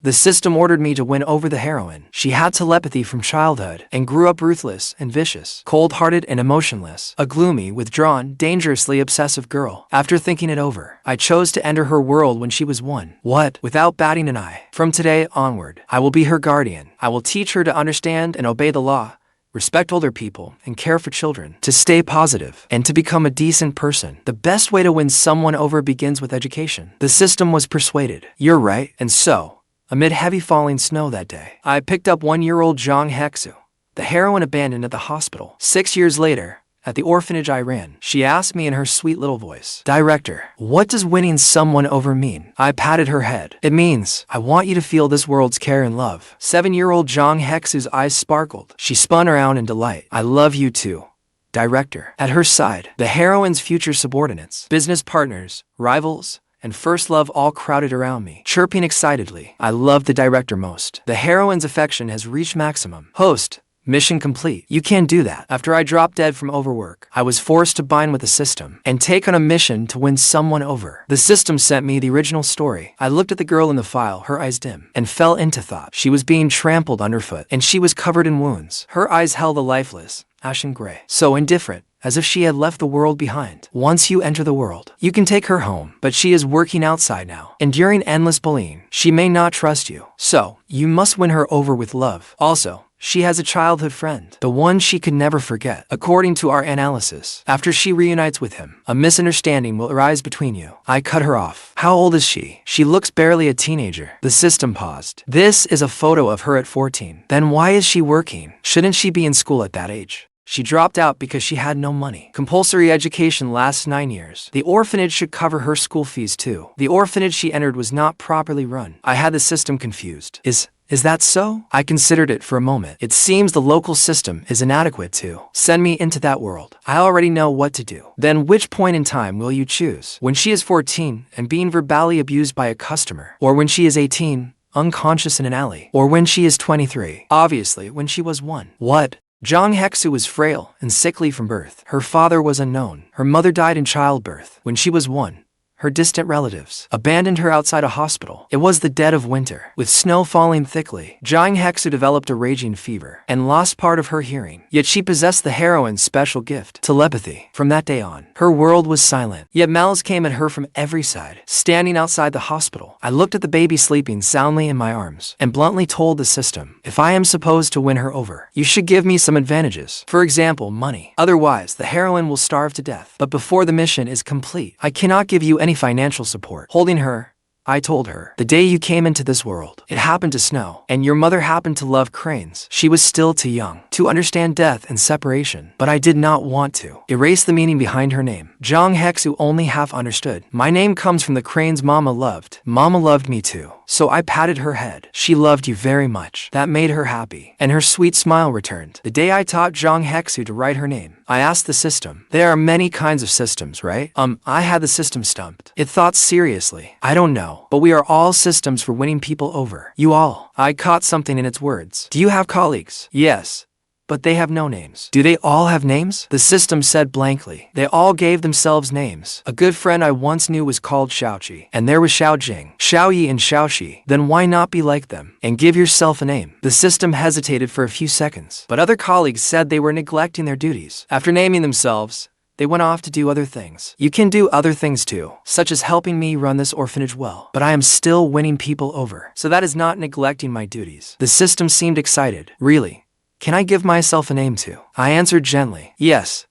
The system ordered me to win over the heroine. She had telepathy from childhood and grew up ruthless and vicious, cold-hearted and emotionless, a gloomy, withdrawn, dangerously obsessive girl. After thinking it over, I chose to enter her world when she was 1. What? Without batting an eye. From today onward, I will be her guardian. I will teach her to understand and obey the law, respect older people, and care for children, to stay positive, and to become a decent person. The best way to win someone over begins with education. The system was persuaded. You're right. And so, amid heavy falling snow that day, I picked up 1-year-old Zhang Hexue, the heroine abandoned at the hospital. 6 years later, at the orphanage I ran, she asked me in her sweet little voice, "Director, what does winning someone over mean?" I patted her head. "It means, I want you to feel this world's care and love." 7-year-old Zhang Hexue's eyes sparkled. She spun around in delight. "I love you too, Director." At her side, the heroine's future subordinates, business partners, rivals, and first love all crowded around me, chirping excitedly. I love the director most. The heroine's affection has reached maximum. Host, mission complete. You can't do that. After I dropped dead from overwork, I was forced to bind with the system and take on a mission to win someone over. The system sent me the original story. I looked at the girl in the file, her eyes dim, and fell into thought. She was being trampled underfoot, and she was covered in wounds. Her eyes held a lifeless, ashen gray, so indifferent, as if she had left the world behind. Once you enter the world, you can take her home, but she is working outside now, enduring endless bullying. She may not trust you, so you must win her over with love. Also, she has a childhood friend, the one she could never forget. According to our analysis, after she reunites with him, a misunderstanding will arise between you. I cut her off. How old is she? She looks barely a teenager. The system paused. This is a photo of her at 14. Then why is she working? Shouldn't she be in school at that age? She dropped out because she had no money. Compulsory education lasts 9 years. The orphanage should cover her school fees too. The orphanage she entered was not properly run. I had the system confused. Is that so? I considered it for a moment. It seems the local system is inadequate to send me into that world. I already know what to do. Then which point in time will you choose? When she is 14 and being verbally abused by a customer? Or when she is 18, unconscious in an alley? Or when she is 23? Obviously, when she was 1. What? Zhang Hexue was frail and sickly from birth. Her father was unknown. Her mother died in childbirth. When she was 1, her distant relatives abandoned her outside a hospital. It was the dead of winter, with snow falling thickly. Jiang Hexue developed a raging fever and lost part of her hearing. Yet she possessed the heroine's special gift, telepathy. From that day on, her world was silent. Yet malice came at her from every side. Standing outside the hospital, I looked at the baby sleeping soundly in my arms and bluntly told the system, if I am supposed to win her over, you should give me some advantages. For example, money. Otherwise, the heroine will starve to death. But before the mission is complete, I cannot give you any financial support. Holding her, I told her, the day you came into this world, it happened to snow, and your mother happened to love cranes. She was still too young to understand death and separation, but I did not want to erase the meaning behind her name. Zhang Hexue only half understood. My name comes from the cranes Mama loved. Mama loved me too. So I patted her head. She loved you very much. That made her happy, and her sweet smile returned. The day I taught Zhang Hexue to write her name, I asked the system. There are many kinds of systems, right? I had the system stumped. It thought seriously. I don't know, but we are all systems for winning people over. You all. I caught something in its words. Do you have colleagues? Yes. But they have no names. Do they all have names? The system said blankly. They all gave themselves names. A good friend I once knew was called Xiaoxue, and there was Xiao Xiaoyi and Xiaoxue. Then why not be like them and give yourself a name? The system hesitated for a few seconds, but other colleagues said they were neglecting their duties. After naming themselves, they went off to do other things. You can do other things too, such as helping me run this orphanage well. But I am still winning people over, so that is not neglecting my duties. The system seemed excited. Really? Can I give myself a name too? I answered gently, yes.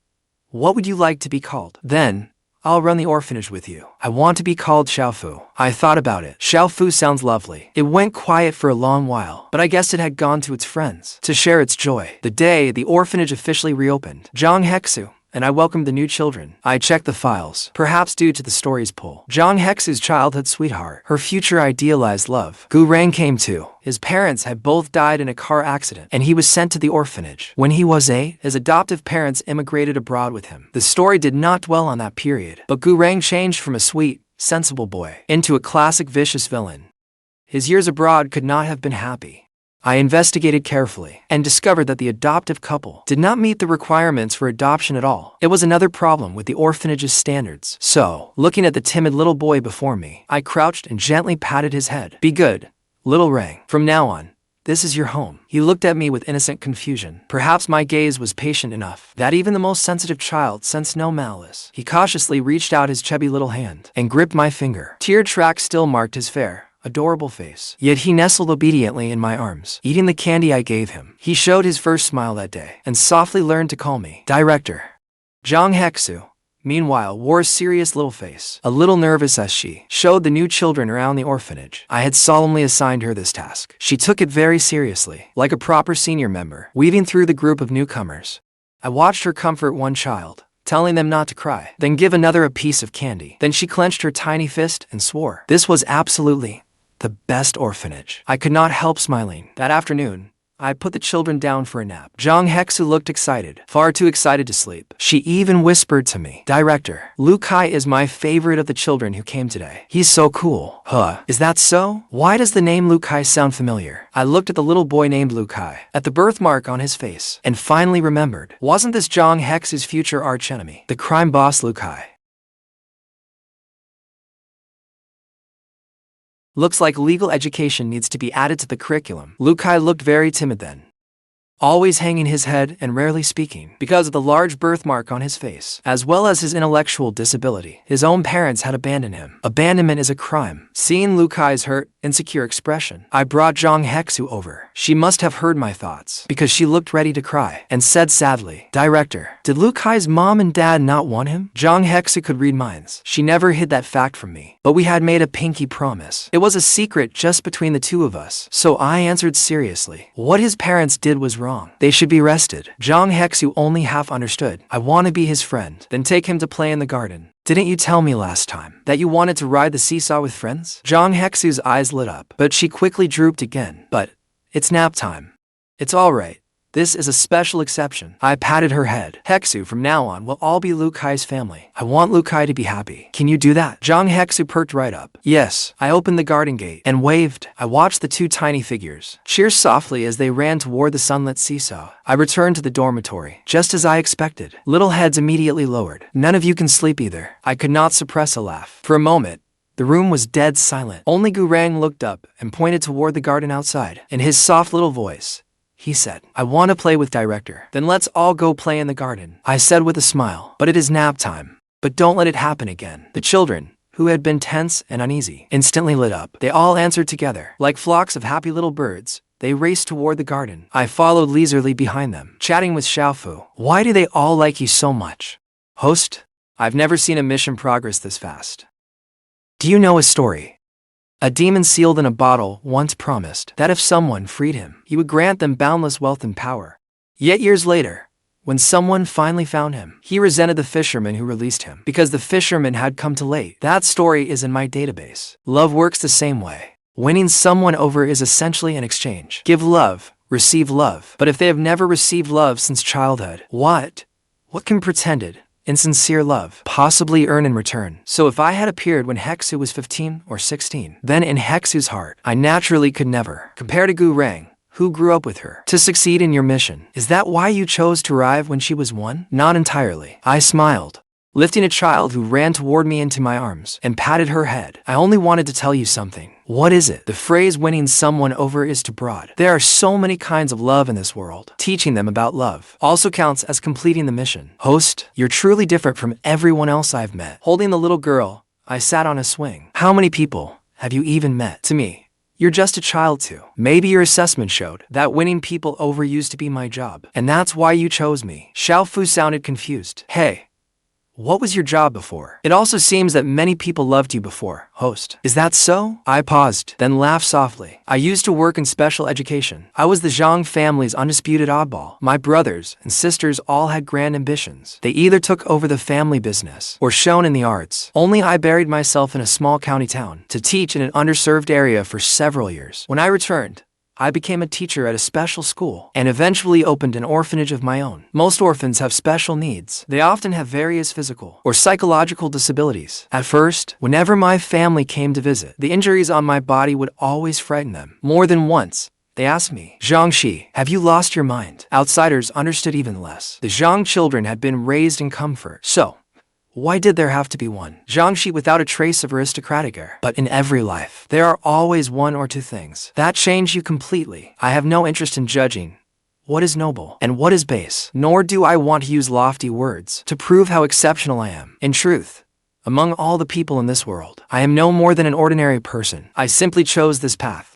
What would you like to be called? Then, I'll run the orphanage with you. I want to be called Xiaofu. I thought about it. Xiaofu sounds lovely. It went quiet for a long while, but I guessed it had gone to its friends to share its joy. The day the orphanage officially reopened, Zhang Hexue and I welcomed the new children. I checked the files, perhaps due to the story's pull. Zhang Hexue's childhood sweetheart, her future idealized love, Gurang came too. His parents had both died in a car accident, and he was sent to the orphanage. When he was 8, his adoptive parents immigrated abroad with him. The story did not dwell on that period, but Gurang changed from a sweet, sensible boy into a classic vicious villain. His years abroad could not have been happy. I investigated carefully and discovered that the adoptive couple did not meet the requirements for adoption at all. It was another problem with the orphanage's standards. So, looking at the timid little boy before me, I crouched and gently patted his head. Be good, Little Rang, from now on, this is your home. He looked at me with innocent confusion. Perhaps my gaze was patient enough that even the most sensitive child sensed no malice. He cautiously reached out his chubby little hand and gripped my finger. Tear tracks still marked his fair, adorable face. Yet he nestled obediently in my arms, eating the candy I gave him. He showed his first smile that day and softly learned to call me Director. Zhang Hexue, meanwhile, wore a serious little face, a little nervous as she showed the new children around the orphanage. I had solemnly assigned her this task. She took it very seriously, like a proper senior member, weaving through the group of newcomers. I watched her comfort one child, telling them not to cry, then give another a piece of candy. Then she clenched her tiny fist and swore. This was absolutely the best orphanage. I could not help smiling. That afternoon, I put the children down for a nap. Zhang Hexue looked excited, far too excited to sleep. She even whispered to me, Director, Lu Kai is my favorite of the children who came today. He's so cool. Huh, is that so? Why does the name Lu Kai sound familiar? I looked at the little boy named Lu Kai, at the birthmark on his face, and finally remembered. Wasn't this Zhang Hexue's future archenemy, the crime boss Lu Kai? Looks like legal education needs to be added to the curriculum. Lu Kai looked very timid then, always hanging his head and rarely speaking because of the large birthmark on his face, as well as his intellectual disability. His own parents had abandoned him. Abandonment is a crime. Seeing Lu Kai's hurt, insecure expression, I brought Zhang Hexue over. She must have heard my thoughts, because she looked ready to cry, and said sadly, Director, did Lu Kai's mom and dad not want him? Zhang Hexue could read minds. She never hid that fact from me, but we had made a pinky promise. It was a secret just between the two of us, so I answered seriously. What his parents did was wrong. They should be arrested. Zhang Hexue only half understood. I want to be his friend, then take him to play in the garden. Didn't you tell me last time that you wanted to ride the seesaw with friends? Zhang Hexue's eyes lit up, but she quickly drooped again. But it's nap time. It's all right. This is a special exception. I patted her head. Hexue, from now on, will all be Lu Kai's family. I want Lu Kai to be happy. Can you do that? Zhang Hexue perked right up. Yes. I opened the garden gate and waved. I watched the two tiny figures cheer softly as they ran toward the sunlit seesaw. I returned to the dormitory, just as I expected. Little heads immediately lowered. None of you can sleep either. I could not suppress a laugh. For a moment, the room was dead silent. Only Gurang looked up and pointed toward the garden outside. In his soft little voice, he said, I want to play with Director. Then let's all go play in the garden. I said with a smile, but it is nap time. But don't let it happen again. The children, who had been tense and uneasy, instantly lit up. They all answered together. Like flocks of happy little birds, they raced toward the garden. I followed leisurely behind them, chatting with Xiaofu. Why do they all like you so much? Host, I've never seen a mission progress this fast. Do you know a story? A demon sealed in a bottle once promised that if someone freed him, he would grant them boundless wealth and power. Yet years later, when someone finally found him, he resented the fisherman who released him because the fisherman had come too late. That story is in my database. Love works the same way. Winning someone over is essentially an exchange. Give love, receive love. But if they have never received love since childhood, what can pretended, insincere love possibly earn in return? So if I had appeared when Hexue was 15 or 16, then in Hexue's heart, I naturally could never compare to Gurang, who grew up with her. To succeed in your mission, is that why you chose to arrive when she was 1? Not entirely. I smiled, lifting a child who ran toward me into my arms, and patted her head. I only wanted to tell you something. What is it? The phrase winning someone over is too broad. There are so many kinds of love in this world. Teaching them about love also counts as completing the mission. Host, you're truly different from everyone else I've met. Holding the little girl, I sat on a swing. How many people have you even met? To me, you're just a child too. Maybe your assessment showed that winning people over used to be my job, and that's why you chose me. Xiaofu sounded confused. Hey, what was your job before? It also seems that many people loved you before, host. Is that so? I paused, then laughed softly. I used to work in special education. I was the Zhang family's undisputed oddball. My brothers and sisters all had grand ambitions. They either took over the family business or shone in the arts. Only I buried myself in a small county town to teach in an underserved area for several years. When I returned, I became a teacher at a special school and eventually opened an orphanage of my own. Most orphans have special needs. They often have various physical or psychological disabilities. At first, whenever my family came to visit, the injuries on my body would always frighten them. More than once, they asked me, Zhangxi, have you lost your mind? Outsiders understood even less. The Zhang children had been raised in comfort. So, Why did there have to be one? Zhang without a trace of aristocratic air. But in every life, there are always one or two things that change you completely. I have no interest in judging what is noble and what is base, nor do I want to use lofty words to prove how exceptional I am. In truth, among all the people in this world, I am no more than an ordinary person. I simply chose this path.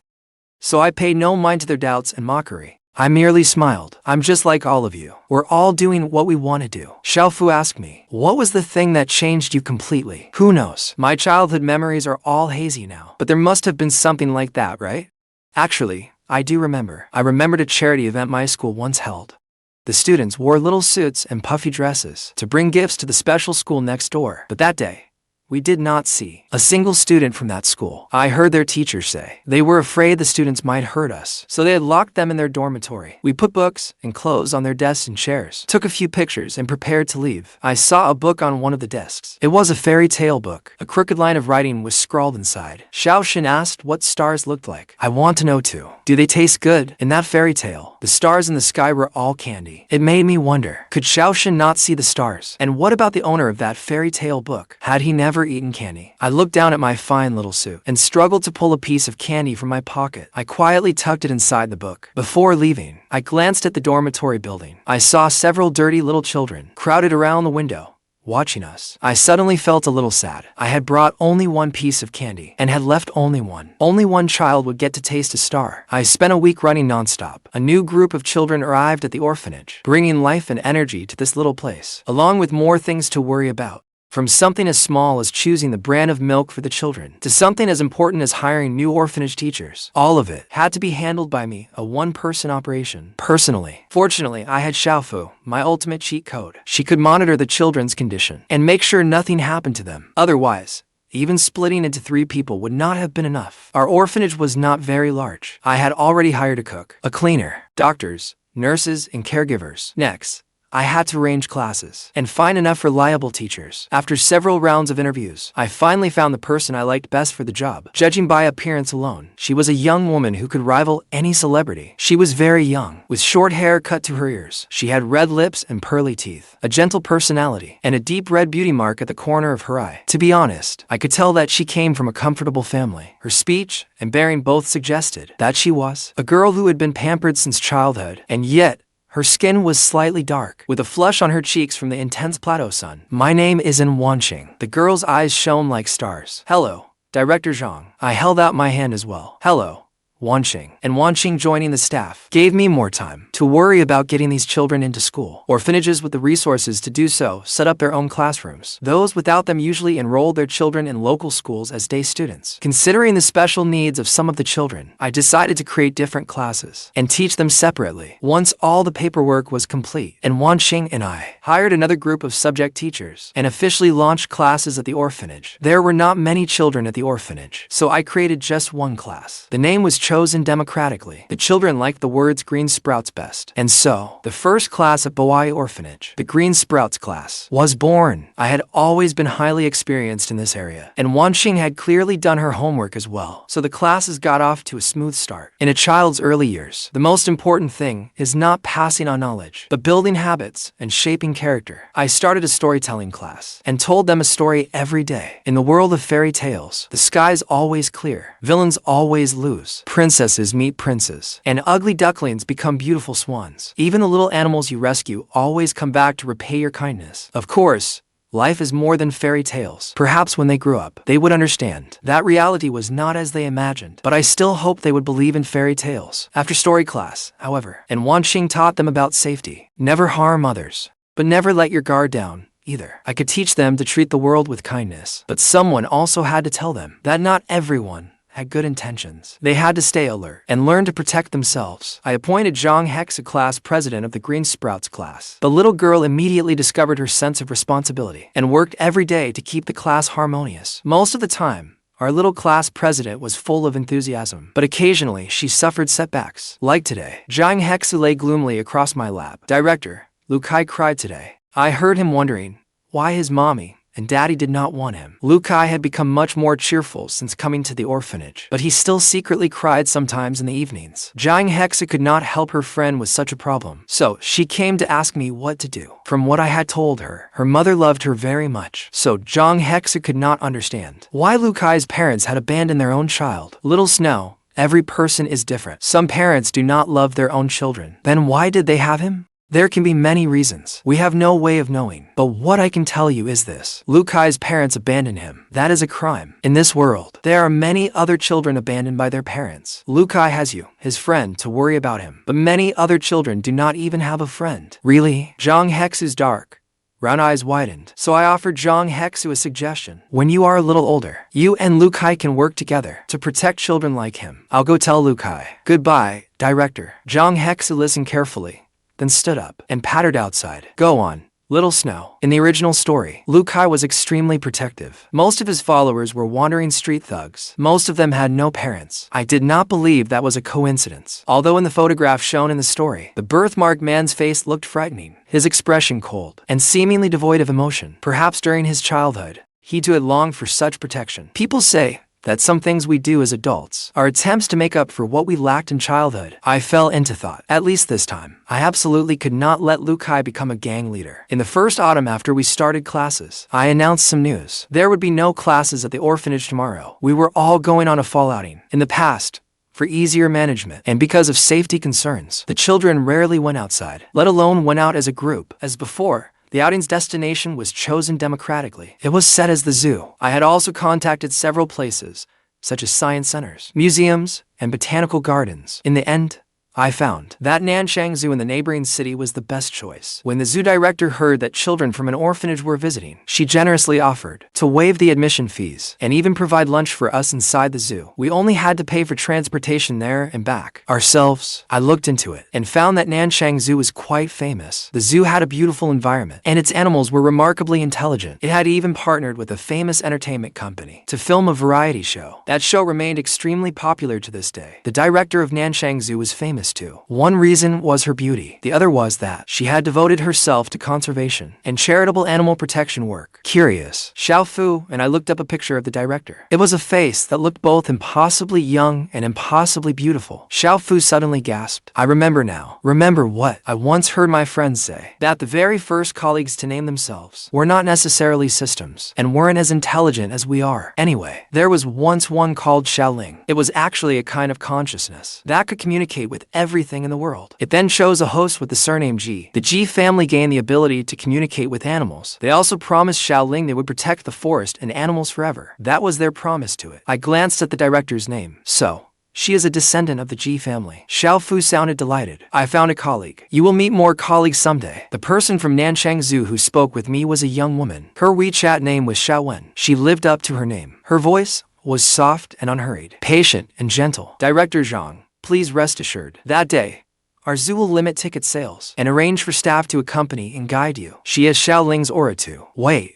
So I paid no mind to their doubts and mockery. I merely smiled. I'm just like all of you. We're all doing what we want to do. Xiaofu asked me, what was the thing that changed you completely? Who knows? My childhood memories are all hazy now, but there must have been something like that, right? Actually, I do remember. I remembered a charity event my school once held. The students wore little suits and puffy dresses to bring gifts to the special school next door. But that day, we did not see a single student from that school. I heard their teachers say they were afraid the students might hurt us, so they had locked them in their dormitory. We put books and clothes on their desks and chairs, took a few pictures, and prepared to leave. I saw a book on one of the desks. It was a fairy tale book. A crooked line of writing was scrawled inside. Xiao asked what stars looked like. I want to know too. Do they taste good? In that fairy tale, the stars in the sky were all candy. It made me wonder, could Xiao not see the stars? And what about the owner of that fairy tale book? Had he never eaten candy? I looked down at my fine little suit and struggled to pull a piece of candy from my pocket. I quietly tucked it inside the book. Before leaving, I glanced at the dormitory building. I saw several dirty little children crowded around the window, watching us. I suddenly felt a little sad. I had brought only one piece of candy and had left only one. Only one child would get to taste a star. I spent a week running nonstop. A new group of children arrived at the orphanage, bringing life and energy to this little place, along with more things to worry about. From something as small as choosing the brand of milk for the children, to something as important as hiring new orphanage teachers. All of it had to be handled by me, a one-person operation. Personally. Fortunately, I had Xiaofu, my ultimate cheat code. She could monitor the children's condition and make sure nothing happened to them. Otherwise, even splitting into 3 people would not have been enough. Our orphanage was not very large. I had already hired a cook, a cleaner, doctors, nurses, and caregivers. Next, I had to arrange classes and find enough reliable teachers. After several rounds of interviews, I finally found the person I liked best for the job. Judging by appearance alone, she was a young woman who could rival any celebrity. She was very young, with short hair cut to her ears. She had red lips and pearly teeth, a gentle personality, and a deep red beauty mark at the corner of her eye. To be honest, I could tell that she came from a comfortable family. Her speech and bearing both suggested that she was a girl who had been pampered since childhood, and yet her skin was slightly dark, with a flush on her cheeks from the intense plateau sun. My name is Nancheng. The girl's eyes shone like stars. Hello, Director Zhang. I held out my hand as well. Hello, Nancheng. And Nancheng joining the staff gave me more time to worry about getting these children into school. Orphanages with the resources to do so set up their own classrooms. Those without them usually enrolled their children in local schools as day students. Considering the special needs of some of the children, I decided to create different classes and teach them separately. Once all the paperwork was complete, and Nancheng and I hired another group of subject teachers and officially launched classes at the orphanage. There were not many children at the orphanage, so I created just one class. The name was chosen democratically. The children liked the words green sprouts best. And so, the first class at Bawai Orphanage, the Green Sprouts class, was born. I had always been highly experienced in this area, and Nancheng had clearly done her homework as well, so the classes got off to a smooth start. In a child's early years, the most important thing is not passing on knowledge, but building habits and shaping character. I started a storytelling class and told them a story every day. In the world of fairy tales, the sky's always clear, villains always lose, princesses meet princes, and ugly ducklings become beautiful swans. Even the little animals you rescue always come back to repay your kindness. Of course, life is more than fairy tales. Perhaps when they grew up, they would understand that reality was not as they imagined, but I still hoped they would believe in fairy tales. After story class, however, and Nancheng taught them about safety. Never harm others, but never let your guard down either. I could teach them to treat the world with kindness, but someone also had to tell them that not everyone had good intentions. They had to stay alert and learn to protect themselves. I appointed Zhang Hexue class president of the Green Sprouts class. The little girl immediately discovered her sense of responsibility and worked every day to keep the class harmonious. Most of the time, our little class president was full of enthusiasm, but occasionally she suffered setbacks. Like today, Jiang Hexue lay gloomily across my lap. Director, Lukai cried today. I heard him wondering why his mommy and Daddy did not want him. Lukai had become much more cheerful since coming to the orphanage, but he still secretly cried sometimes in the evenings. Jiang Hexue could not help her friend with such a problem, so she came to ask me what to do. From what I had told her, her mother loved her very much, so Jiang Hexue could not understand why Lukai's parents had abandoned their own child. Little Snow, every person is different. Some parents do not love their own children. Then why did they have him? There can be many reasons. We have no way of knowing. But what I can tell you is this. Lukai's parents abandoned him. That is a crime. In this world, there are many other children abandoned by their parents. Lukai has you, his friend, to worry about him. But many other children do not even have a friend. Really? Zhang Hexue's dark, round eyes widened. So I offered Zhang Hexue a suggestion. When you are a little older, you and Lukai can work together to protect children like him. I'll go tell Lukai. Goodbye, Director. Zhang Hexue listened carefully, then stood up and pattered outside. Go on, Little Snow. In the original story, Lukai was extremely protective. Most of his followers were wandering street thugs. Most of them had no parents. I did not believe that was a coincidence. Although in the photograph shown in the story, the birthmark man's face looked frightening, his expression cold, and seemingly devoid of emotion. Perhaps during his childhood, he too had longed for such protection. People say that some things we do as adults are attempts to make up for what we lacked in childhood. I fell into thought, at least this time. I absolutely could not let Lukai become a gang leader. In the first autumn after we started classes, I announced some news. There would be no classes at the orphanage tomorrow. We were all going on a fall outing. In the past, for easier management, and because of safety concerns, the children rarely went outside, let alone went out as a group. As before, the outing's destination was chosen democratically. It was set as the zoo. I had also contacted several places, such as science centers, museums, and botanical gardens. In the end, I found that Nancheng Zoo in the neighboring city was the best choice. When the zoo director heard that children from an orphanage were visiting, she generously offered to waive the admission fees and even provide lunch for us inside the zoo. We only had to pay for transportation there and back ourselves. I looked into it and found that Nancheng Zoo was quite famous. The zoo had a beautiful environment, and its animals were remarkably intelligent. It had even partnered with a famous entertainment company to film a variety show. That show remained extremely popular to this day. The director of Nancheng Zoo was famous too. One reason was her beauty. The other was that she had devoted herself to conservation and charitable animal protection work. Curious, Xiaoxue and I looked up a picture of the director. It was a face that looked both impossibly young and impossibly beautiful. Xiaoxue suddenly gasped. I remember now. Remember what? I once heard my friends say that the very first colleagues to name themselves were not necessarily systems and weren't as intelligent as we are. Anyway, there was once one called Xiaoling. It was actually a kind of consciousness that could communicate with everything in the world. It then chose a host with the surname Ji. The Ji family gained the ability to communicate with animals. They also promised Xiaoling they would protect the forest and animals forever. That was their promise to it. I glanced at the director's name. So, she is a descendant of the Ji family. Xiaoxue sounded delighted. I found a colleague. You will meet more colleagues someday. The person from Nancheng Zoo who spoke with me was a young woman. Her WeChat name was Xiaowen. She lived up to her name. Her voice was soft and unhurried, patient and gentle. Director Zhang, please rest assured. That day, our zoo will limit ticket sales and arrange for staff to accompany and guide you. She has Xiaoling's aura too. Wait,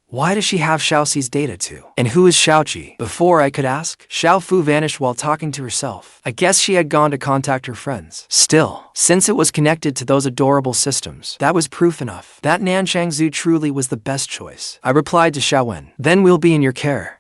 why does she have Xiaoxi's data too? And who is Xiaoqi? Before I could ask, Xiaofu vanished while talking to herself. I guess she had gone to contact her friends. Still, since it was connected to those adorable systems, that was proof enough that Nancheng Zoo truly was the best choice. I replied to Xiaowen. Then we'll be in your care.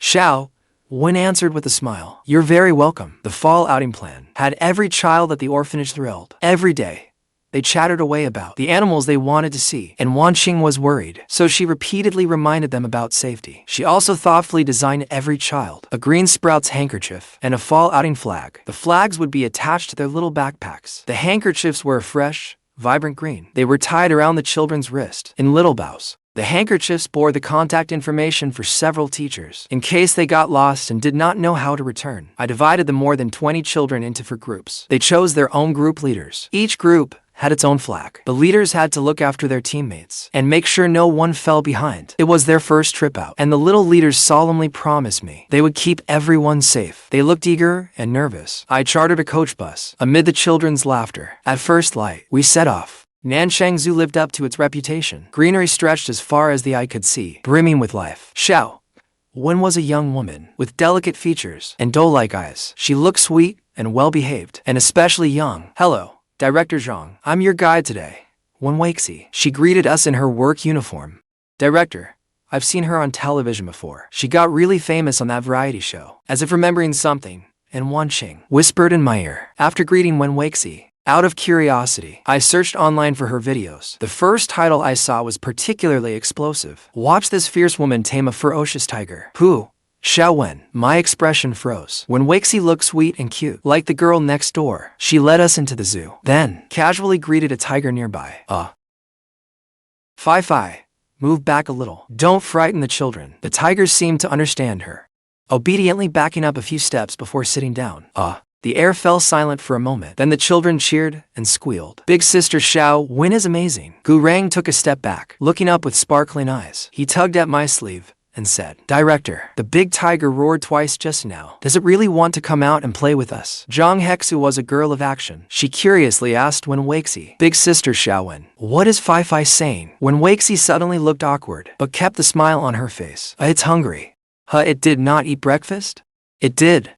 Wen answered with a smile. You're very welcome. The fall outing plan had every child at the orphanage thrilled. Every day, they chattered away about the animals they wanted to see, and Wanqing was worried, so she repeatedly reminded them about safety. She also thoughtfully designed every child a green sprouts handkerchief and a fall outing flag. The flags would be attached to their little backpacks. The handkerchiefs were a fresh, vibrant green. They were tied around the children's wrist in little bows. The handkerchiefs bore the contact information for several teachers, in case they got lost and did not know how to return. I divided the more than 20 children into 4 groups. They chose their own group leaders. Each group had its own flag. The leaders had to look after their teammates and make sure no one fell behind. It was their first trip out, and the little leaders solemnly promised me they would keep everyone safe. They looked eager and nervous. I chartered a coach bus amid the children's laughter. At first light, we set off. Nancheng Zoo lived up to its reputation. Greenery stretched as far as the eye could see, brimming with life. Wen was a young woman with delicate features and doe-like eyes. She looked sweet and well-behaved, and especially young. Hello, Director Zhang. I'm your guide today. Wen Waxi. She greeted us in her work uniform. Director, I've seen her on television before. She got really famous on that variety show. As if remembering something, and Nancheng whispered in my ear. After greeting Wen Weixi, out of curiosity, I searched online for her videos. The first title I saw was particularly explosive. Watch this fierce woman tame a ferocious tiger. Who? Xiao Wen. My expression froze. When Weixi looked sweet and cute, like the girl next door, she led us into the zoo. Then, casually greeted a tiger nearby. Fi. Move back a little. Don't frighten the children. The tigers seemed to understand her, obediently backing up a few steps before sitting down. The air fell silent for a moment. Then the children cheered and squealed. Big sister Xiao Wen is amazing. Gu Rang took a step back, looking up with sparkling eyes. He tugged at my sleeve and said, Director, the big tiger roared twice just now. Does it really want to come out and play with us? Zhang Hexue was a girl of action. She curiously asked Wen Weixi, Big sister Xiao Wen, what is Fi saying? Wen Weixi suddenly looked awkward, but kept the smile on her face. It's hungry. It did not eat breakfast? It did.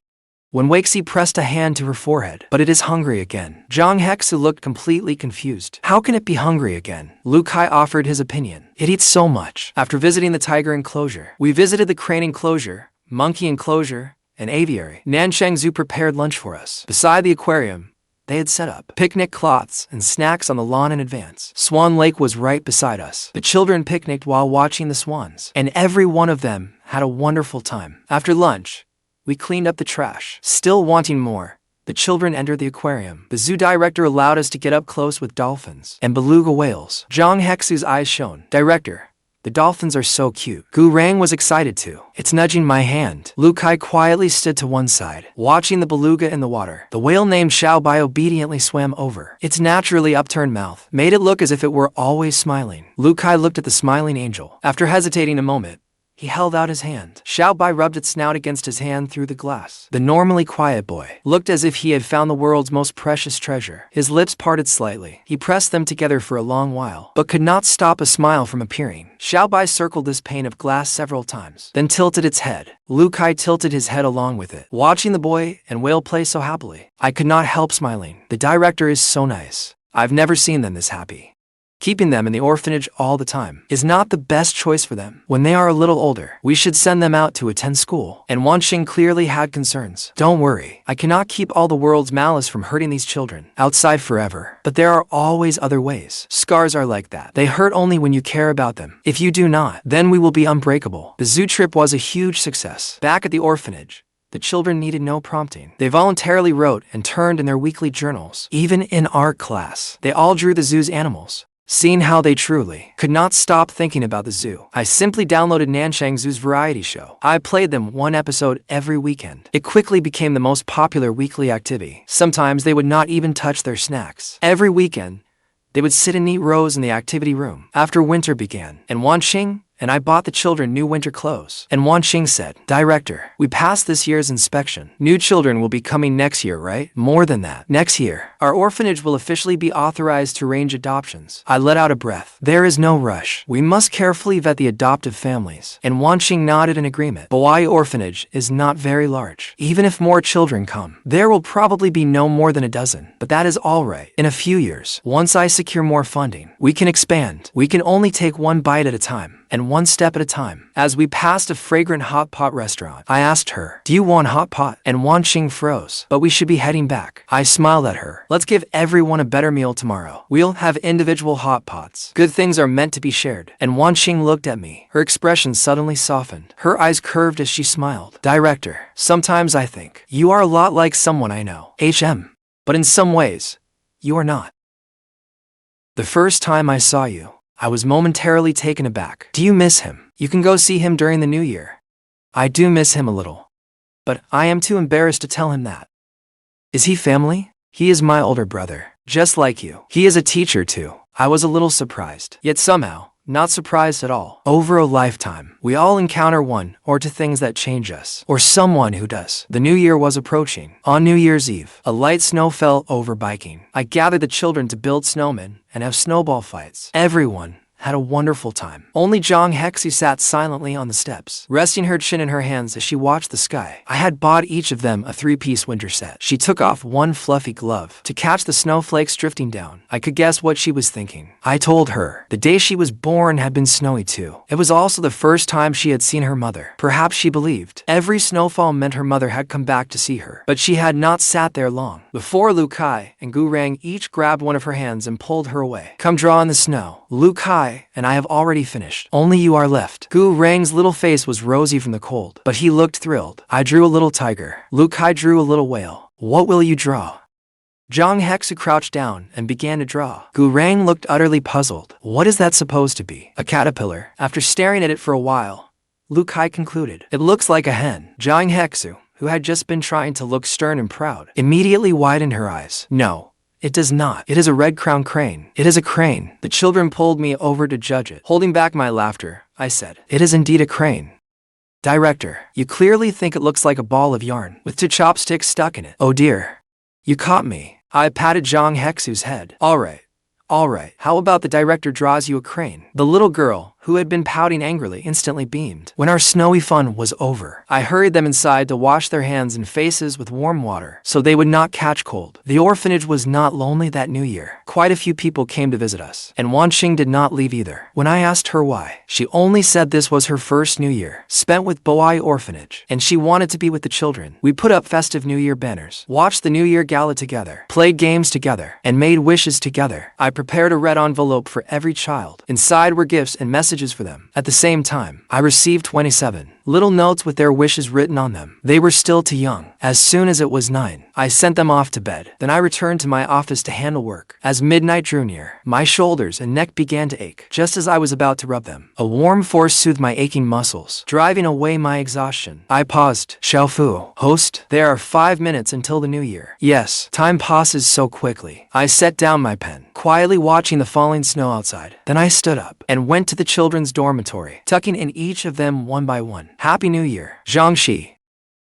Wen Weixi pressed a hand to her forehead, but it is hungry again. Zhang Hexue looked completely confused. How can it be hungry again? Lu Kai offered his opinion. It eats so much. After visiting the tiger enclosure, we visited the crane enclosure, monkey enclosure, and aviary. Nancheng Zoo prepared lunch for us. Beside the aquarium, they had set up picnic cloths and snacks on the lawn in advance. Swan Lake was right beside us. The children picnicked while watching the swans, and every one of them had a wonderful time. After lunch, we cleaned up the trash. Still wanting more, the children entered the aquarium. The zoo director allowed us to get up close with dolphins and beluga whales. Zhang Hexue's eyes shone. Director, the dolphins are so cute. Gu Rang was excited too. It's nudging my hand. Lu Kai quietly stood to one side, watching the beluga in the water. The whale named Xiao Bai obediently swam over. Its naturally upturned mouth made it look as if it were always smiling. Lu Kai looked at the smiling angel. After hesitating a moment, he held out his hand. Xiao Bai rubbed its snout against his hand through the glass. The normally quiet boy looked as if he had found the world's most precious treasure. His lips parted slightly. He pressed them together for a long while, but could not stop a smile from appearing. Xiao Bai circled this pane of glass several times, then tilted its head. Lu Kai tilted his head along with it. Watching the boy and whale play so happily, I could not help smiling. The director is so nice. I've never seen them this happy. Keeping them in the orphanage all the time is not the best choice for them. When they are a little older, we should send them out to attend school. And Nancheng clearly had concerns. Don't worry, I cannot keep all the world's malice from hurting these children outside forever. But there are always other ways. Scars are like that. They hurt only when you care about them. If you do not, then we will be unbreakable. The zoo trip was a huge success. Back at the orphanage, the children needed no prompting. They voluntarily wrote and turned in their weekly journals. Even in art class, they all drew the zoo's animals. Seeing how they truly could not stop thinking about the zoo, I simply downloaded Nancheng Zoo's variety show. I played them one episode every weekend. It quickly became the most popular weekly activity. Sometimes they would not even touch their snacks. Every weekend, they would sit in neat rows in the activity room. After winter began, and Nancheng and I bought the children new winter clothes. And Nancheng said, Director, we passed this year's inspection. New children will be coming next year, right? More than that. Next year, our orphanage will officially be authorized to arrange adoptions. I let out a breath. There is no rush. We must carefully vet the adoptive families. And Nancheng nodded in agreement. Bawai Orphanage is not very large. Even if more children come, there will probably be no more than a dozen. But that is all right. In a few years, once I secure more funding, we can expand. We can only take one bite at a time, and one step at a time. As we passed a fragrant hot pot restaurant, I asked her, do you want hot pot? And Nancheng froze. But we should be heading back. I smiled at her. Let's give everyone a better meal tomorrow. We'll have individual hot pots. Good things are meant to be shared. And Nancheng looked at me. Her expression suddenly softened. Her eyes curved as she smiled. Director, sometimes I think you are a lot like someone I know. But in some ways, you are not. The first time I saw you, I was momentarily taken aback. Do you miss him? You can go see him during the new year. I do miss him a little, but I am too embarrassed to tell him that. Is he family? He is my older brother, just like you. He is a teacher too. I was a little surprised, yet somehow, not surprised at all. Over a lifetime, we all encounter one or two things that change us, or someone who does. The new year was approaching. On New Year's Eve, a light snow fell over biking. I gathered the children to build snowmen and have snowball fights. Everyone had a wonderful time. Only Zhang Hexue sat silently on the steps, resting her chin in her hands as she watched the sky. I had bought each of them a 3-piece winter set. She took off one fluffy glove to catch the snowflakes drifting down. I could guess what she was thinking. I told her the day she was born had been snowy too. It was also the first time she had seen her mother. Perhaps she believed every snowfall meant her mother had come back to see her. But she had not sat there long before Lu Kai and Gu Rang each grabbed one of her hands and pulled her away. Come draw in the snow. Lu Kai and I have already finished. Only you are left. Gu Rang's little face was rosy from the cold, but he looked thrilled. I drew a little tiger. Lu Kai drew a little whale. What will you draw? Zhang Hexue crouched down and began to draw. Gu Rang looked utterly puzzled. What is that supposed to be? A caterpillar. After staring at it for a while, Lu Kai concluded, it looks like a hen. Zhang Hexue, who had just been trying to look stern and proud, immediately widened her eyes. No. It does not. It is a red-crowned crane. It is a crane. The children pulled me over to judge it. Holding back my laughter, I said, it is indeed a crane. Director, you clearly think it looks like a ball of yarn with 2 chopsticks stuck in it. Oh dear. You caught me. I patted Zhang Hexue's head. All right. How about the director draws you a crane? The little girl, who had been pouting angrily, instantly beamed. When our snowy fun was over, I hurried them inside to wash their hands and faces with warm water so they would not catch cold. The orphanage was not lonely that New Year. Quite a few people came to visit us, and Nancheng did not leave either. When I asked her why, she only said this was her first New Year spent with Boai Orphanage, and she wanted to be with the children. We put up festive New Year banners, watched the New Year gala together, played games together, and made wishes together. I prepared a red envelope for every child. Inside were gifts and messages for them. At the same time, I received 27 little notes with their wishes written on them. They were still too young. As soon as it was 9, I sent them off to bed. Then I returned to my office to handle work. As midnight drew near, my shoulders and neck began to ache. Just as I was about to rub them, a warm force soothed my aching muscles, driving away my exhaustion. I paused. Xiaofu, host, there are 5 minutes until the New Year. Yes, time passes so quickly. I set down my pen, quietly watching the falling snow outside. Then I stood up and went to the children's dormitory, tucking in each of them one by one. Happy New Year, Zhangxi.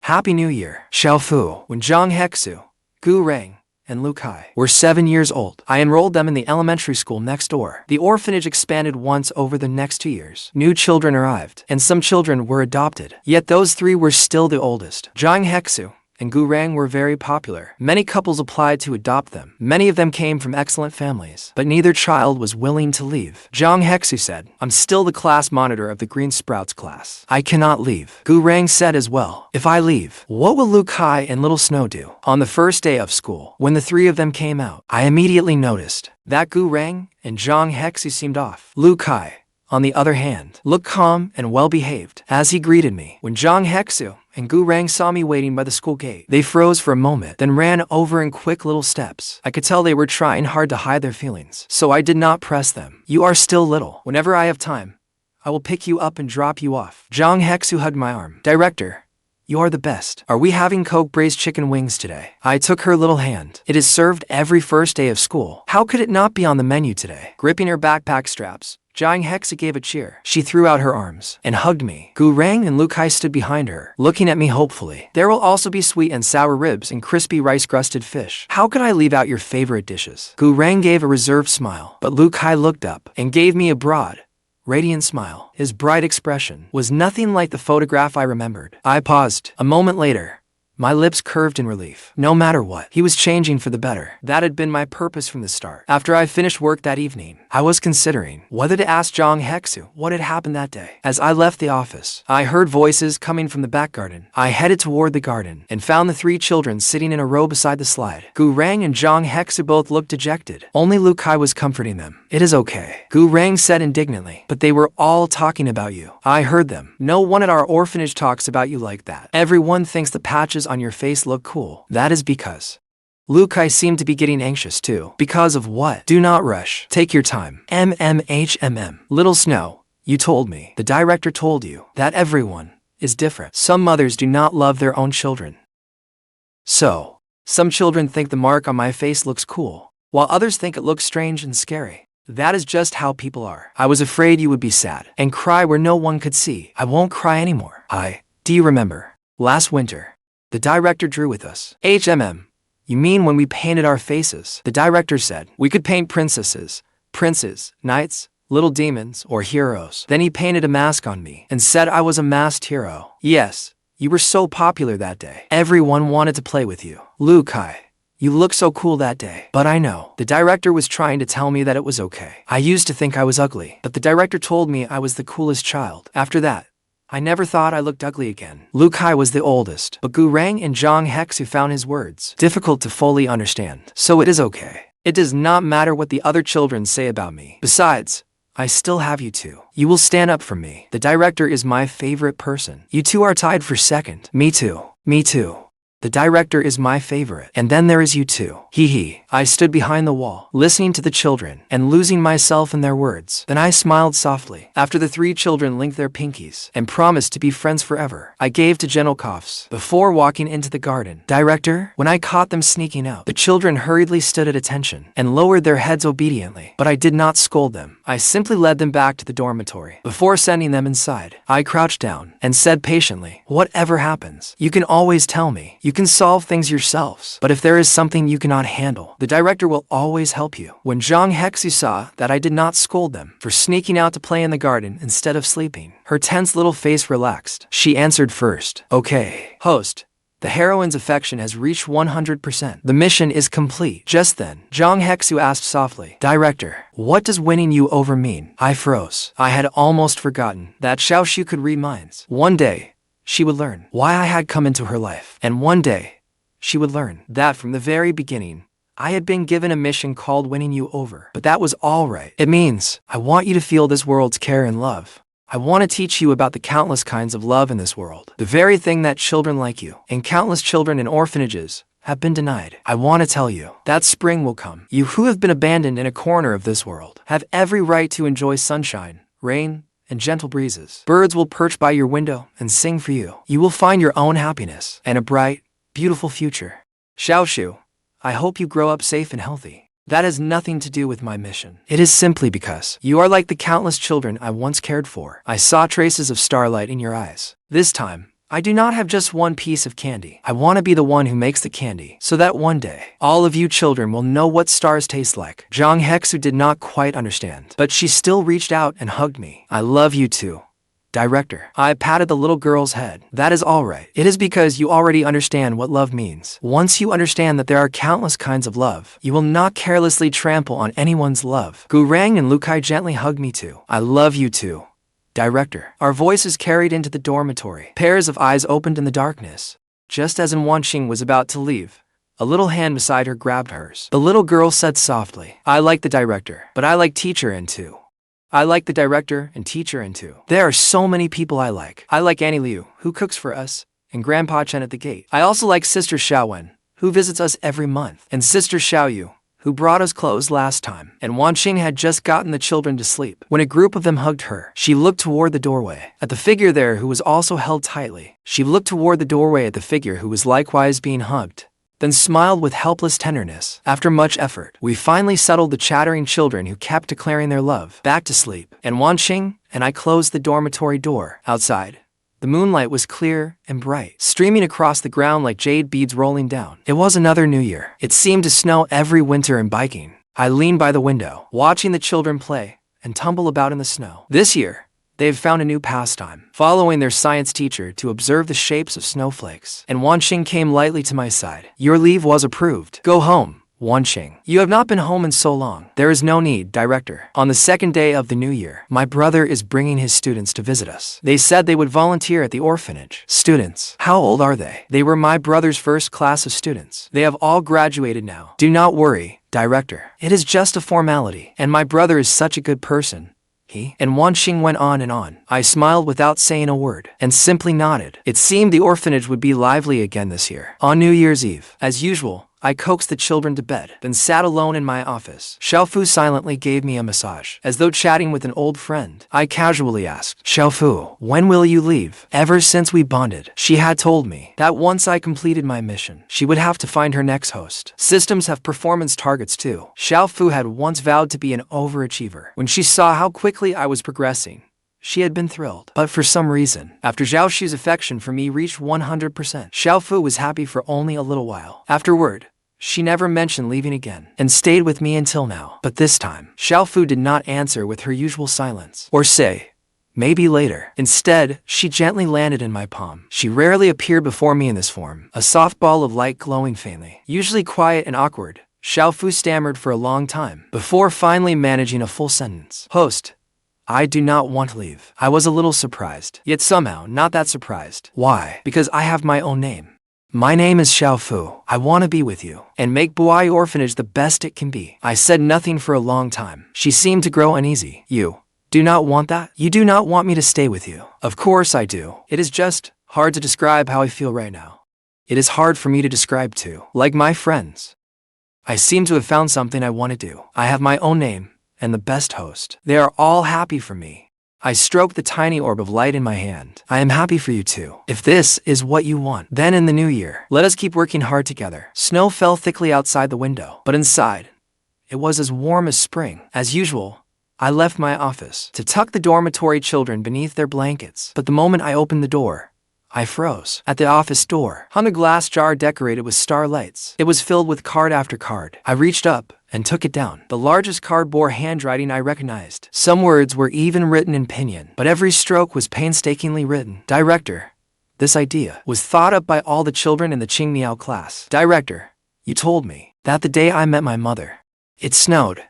Happy New Year, Xiaofu. When Zhang Hexue, Gu Rang, and Lu Kai were 7 years old, I enrolled them in the elementary school next door. The orphanage expanded once over the next 2 years. New children arrived, and some children were adopted. Yet those 3 were still the oldest. Zhang Hexue and Gu Rang were very popular. Many couples applied to adopt them. Many of them came from excellent families, but neither child was willing to leave. Zhang Hexue said, I'm still the class monitor of the Green Sprouts class. I cannot leave. Gu Rang said as well, if I leave, what will Lu Kai and Little Snow do? On the first day of school, when the 3 of them came out, I immediately noticed that Gu Rang and Zhang Hexue seemed off. Lu Kai, on the other hand, looked calm and well-behaved as he greeted me. When Zhang Hexue and Gu Rang saw me waiting by the school gate, they froze for a moment, then ran over in quick little steps. I could tell they were trying hard to hide their feelings, so I did not press them. You are still little. Whenever I have time, I will pick you up and drop you off. Zhang Hexue hugged my arm. Director, you are the best. Are we having Coke braised chicken wings today? I took her little hand. It is served every first day of school. How could it not be on the menu today? Gripping her backpack straps, Jiang Hexue gave a cheer. She threw out her arms and hugged me. Gu Rang and Lu Kai stood behind her, looking at me hopefully. There will also be sweet and sour ribs and crispy rice-crusted fish. How could I leave out your favorite dishes? Gu Rang gave a reserved smile, but Lu Kai looked up and gave me a broad, radiant smile. His bright expression was nothing like the photograph I remembered. I paused. A moment later, my lips curved in relief. No matter what, he was changing for the better. That had been my purpose from the start. After I finished work that evening, I was considering whether to ask Zhang Hexue what had happened that day. As I left the office, I heard voices coming from the back garden. I headed toward the garden and found the 3 children sitting in a row beside the slide. Gu Rang and Zhang Hexue both looked dejected. Only Lu Kai was comforting them. It is okay, Gu Rang said indignantly, but they were all talking about you. I heard them. No one at our orphanage talks about you like that. Everyone thinks the patches on your face look cool. That is because Lu Kai seemed to be getting anxious too. Because of what? Do not rush. Take your time. Little Snow, you told me. The director told you that everyone is different. Some mothers do not love their own children. So, some children think the mark on my face looks cool, while others think it looks strange and scary. That is just how people are. I was afraid you would be sad and cry where no one could see. I won't cry anymore. Do you remember? Last winter, the director drew with us. You mean when we painted our faces? The director said we could paint princesses, princes, knights, little demons, or heroes. Then he painted a mask on me and said I was a masked hero. Yes, you were so popular that day. Everyone wanted to play with you. Kai, you look so cool that day. But I know. The director was trying to tell me that it was okay. I used to think I was ugly, but the director told me I was the coolest child. After that, I never thought I looked ugly again. Kai was the oldest, but Rang and Zhang Hexue found his words difficult to fully understand. So it is okay. It does not matter what the other children say about me. Besides, I still have you two. You will stand up for me. The director is my favorite person. You two are tied for second. Me too. Me too. The director is my favorite. And then there is you two. Hee hee. I stood behind the wall, listening to the children and losing myself in their words. Then I smiled softly. After the three children linked their pinkies and promised to be friends forever, I gave to gentle coughs before walking into the garden. Director, when I caught them sneaking out, the children hurriedly stood at attention and lowered their heads obediently. But I did not scold them. I simply led them back to the dormitory. Before sending them inside, I crouched down and said patiently, whatever happens, you can always tell me. You can solve things yourselves. But if there is something you cannot handle, the director will always help you. When Zhang Hexue saw that I did not scold them for sneaking out to play in the garden instead of sleeping, her tense little face relaxed. She answered first. Okay. Host, the heroine's affection has reached 100%. The mission is complete. Just then, Zhang Hexue asked softly, Director, what does winning you over mean? I froze. I had almost forgotten that xiaoxue could read minds. One day, she would learn why I had come into her life. And one day, she would learn that from the very beginning, I had been given a mission called winning you over. But that was all right. It means I want you to feel this world's care and love. I want to teach you about the countless kinds of love in this world. The very thing that children like you and countless children in orphanages have been denied. I want to tell you that spring will come. You who have been abandoned in a corner of this world have every right to enjoy sunshine, rain, and gentle breezes. Birds will perch by your window and sing for you. You will find your own happiness and a bright, beautiful future. Xiaoxue, I hope you grow up safe and healthy. That has nothing to do with my mission. It is simply because you are like the countless children I once cared for. I saw traces of starlight in your eyes. This time, I do not have just one piece of candy. I want to be the one who makes the candy, so that one day, all of you children will know what stars taste like. Zhang Hexue did not quite understand, but she still reached out and hugged me. I love you too. Director, I patted the little girl's head. That is all right. It is because you already understand what love means. Once you understand that there are countless kinds of love, you will not carelessly trample on anyone's love. Rang and Kai gently hugged me too. I love you too. Director. Our voices carried into the dormitory. Pairs of eyes opened in the darkness. Just as Nancheng was about to leave, a little hand beside her grabbed hers. The little girl said softly, I like the director, but I like teacher and too. I like the director and teacher and too. There are so many people I like. I like Annie Liu, who cooks for us, and Grandpa Chen at the gate. I also like Sister Xiao, who visits us every month, and Sister Xiao, who brought us clothes last time. And Nancheng had just gotten the children to sleep when a group of them hugged her. She looked toward the doorway at the figure there who was also held tightly. She looked toward the doorway at the figure who was likewise being hugged, then smiled with helpless tenderness. After much effort, we finally settled the chattering children who kept declaring their love back to sleep. And Nancheng and I closed the dormitory door. Outside, the moonlight was clear and bright, streaming across the ground like jade beads rolling down. It was another new year. It seemed to snow every winter in biking. I leaned by the window, watching the children play and tumble about in the snow. This year, they have found a new pastime, following their science teacher to observe the shapes of snowflakes. And Nancheng came lightly to my side. Your leave was approved. Go home. Nancheng, you have not been home in so long. There is no need, Director. On the second day of the new year, my brother is bringing his students to visit us. They said they would volunteer at the orphanage. Students, how old are they? They were my brother's first class of students. They have all graduated now. Do not worry, Director. It is just a formality, and my brother is such a good person. And Nancheng went on and on. I smiled without saying a word, and simply nodded. It seemed the orphanage would be lively again this year. On New Year's Eve, as usual, I coaxed the children to bed, then sat alone in my office. Xiaofu silently gave me a massage, as though chatting with an old friend. I casually asked, Xiaofu, when will you leave? Ever since we bonded, she had told me that once I completed my mission, she would have to find her next host. Systems have performance targets too. Xiaofu had once vowed to be an overachiever. When she saw how quickly I was progressing, she had been thrilled. But for some reason, after Xiaoxue's affection for me reached 100%, Xiaofu was happy for only a little while. Afterward, She never mentioned leaving again, and stayed with me until now. But this time, Xiaofu did not answer with her usual silence, or say, maybe later. Instead, she gently landed in my palm. She rarely appeared before me in this form, a soft ball of light glowing faintly. Usually quiet and awkward, Xiaofu stammered for a long time, before finally managing a full sentence. Host, I do not want to leave. I was a little surprised, yet somehow not that surprised. Why? Because I have my own name. My name is Xiaofu. I want to be with you, and make Buai Orphanage the best it can be. I said nothing for a long time. She seemed to grow uneasy. You do not want that? You do not want me to stay with you? Of course I do. It is just hard to describe how I feel right now. It is hard for me to describe too. Like my friends, I seem to have found something I want to do. I have my own name, and the best host. They are all happy for me. I stroked the tiny orb of light in my hand. I am happy for you too. If this is what you want, then in the new year, let us keep working hard together. Snow fell thickly outside the window, but inside, it was as warm as spring. As usual, I left my office to tuck the dormitory children beneath their blankets. But the moment I opened the door, I froze. At the office door hung a glass jar decorated with starlights. It was filled with card after card. I reached up and took it down. The largest card bore handwriting I recognized. Some words were even written in pinyin, but every stroke was painstakingly written. Director, this idea was thought up by all the children in the Qingmiao class. Director, you told me that the day I met my mother, it snowed.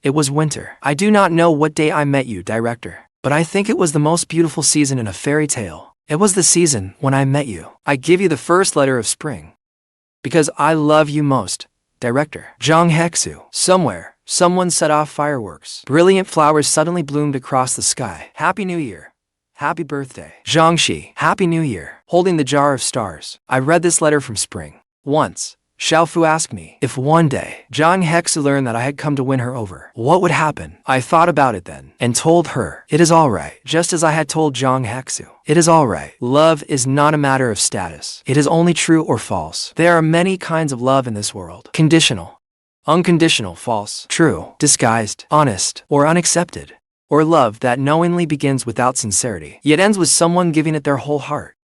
It was winter. I do not know what day I met you, Director, but I think it was the most beautiful season in a fairy tale. It was the season when I met you. I give you the first letter of spring, because I love you most, Director. Zhang Hexue. Somewhere, someone set off fireworks. Brilliant flowers suddenly bloomed across the sky. Happy New Year. Happy birthday. Zhangxi. Happy New Year. Holding the jar of stars, I read this letter from spring. Once, Xiaofu asked me if one day Zhang Hexue learned that I had come to win her over, what would happen? I thought about it then, and told her, it is alright, just as I had told Zhang Hexue. It is alright. Love is not a matter of status. It is only true or false. There are many kinds of love in this world. Conditional, unconditional, false, true, disguised, honest, or unaccepted. Or love that knowingly begins without sincerity, yet ends with someone giving it their whole heart.